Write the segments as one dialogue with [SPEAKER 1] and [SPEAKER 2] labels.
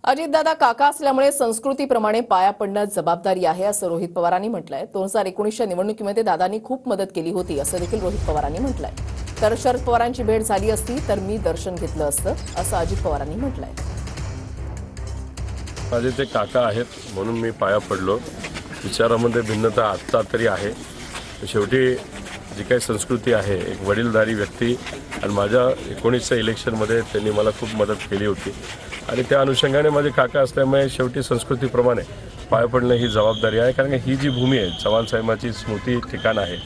[SPEAKER 1] अजितदादा काका असल्यामुळे संस्कृतीप्रमाणे पाया पडणं जबाबदारी आहे असं रोहित पवारांनी म्हटलंय। 2019च्या निवडणुकीमध्ये दादांनी खूप मदत केली होती असं देखील रोहित पवारांनी म्हटलंय। तर शरद पवारांची भेट झाली असती तर मी दर्शन घेतलं असतं असं अजित पवारांनी म्हटलंय।
[SPEAKER 2] माझे ते काका आहेत म्हणून मी पाया पडलो। विचारामध्ये भिन्नता आत्ता तरी आहे, शेवटी जी काही संस्कृती आहे, एक वडीलधारी व्यक्ती आणि माझ्या 19च्या इलेक्शनमध्ये त्यांनी मला खूप मदत केली होती आणि त्या अनुषंगाने माझे काका असल्यामुळे शेवटी संस्कृतीप्रमाणे पाया पडणं ही जबाबदारी आहे। कारण ही जी भूमी आहे, चव्हाणसाहेबांची स्मृती ठिकाण आहे,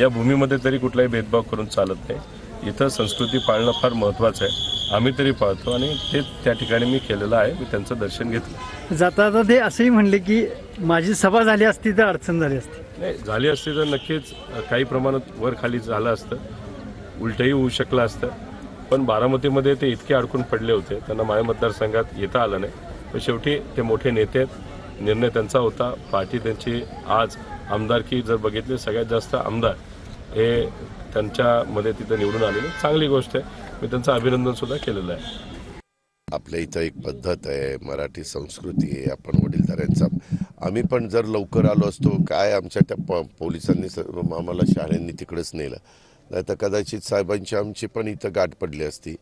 [SPEAKER 2] या भूमीमध्ये तरी कुठलाही भेदभाव करून चालत नाही। इथं संस्कृती पाळणं फार महत्त्वाचं आहे, आम्ही तरी पाळतो आणि ते त्या ठिकाणी मी केलेलं आहे। मी त्यांचं दर्शन घेतलं।
[SPEAKER 3] जाता जाता ते असंही म्हणले की माझी सभा झाली असती तर अडचण झाली असती।
[SPEAKER 2] नाही झाली असती तर नक्कीच काही प्रमाणात वर खाली झालं असतं, उलटही होऊ शकलं असतं, पण बारामतीमध्ये ते इतके अडकून पडले होते, त्यांना माझ्या मतदारसंघात येता आलं नाही। पण शेवटी ते मोठे नेते आहेत, निर्णय त्यांचा होता, पार्टी त्यांची। आज आमदारकी जर बघितली, सगळ्यात जास्त आमदार हे त्यांच्यामध्ये तिथं निवडून आलेले, चांगली गोष्ट आहे। मी त्यांचं अभिनंदनसुद्धा केलेलं आहे।
[SPEAKER 4] आपल्या इथं एक पद्धत आहे, मराठी संस्कृती आहे, आपण वडीलधाऱ्यांचा आम्ही पण जर लवकर आलो असतो, काय आमच्या त्या पोलिसांनी आम्हाला शाळेंनी तिकडेच नेलं, नाही तर कदाचित साहेबांची आमची पण इथं गाठ पडली असती।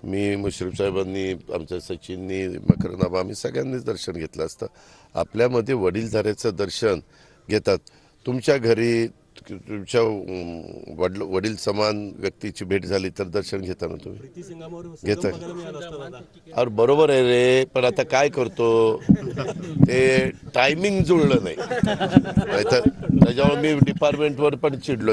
[SPEAKER 4] मी मुश्रीफ साहेबांनी, आमच्या सचिननी, मकरनाबा, आम्ही सगळ्यांनीच दर्शन घेतलं असतं। आपल्यामध्ये वडीलधाऱ्याचं दर्शन घेतात। तुमच्या घरी तुमच्या वडील समान व्यक्तीची भेट झाली तर दर्शन घेता ना तुम्ही, घेता? अरे बरोबर आहे रे, पण आता काय करतो, ते टायमिंग जुळलं नाही, तर त्याच्यामुळे मी डिपार्टमेंटवर पण चिडलो।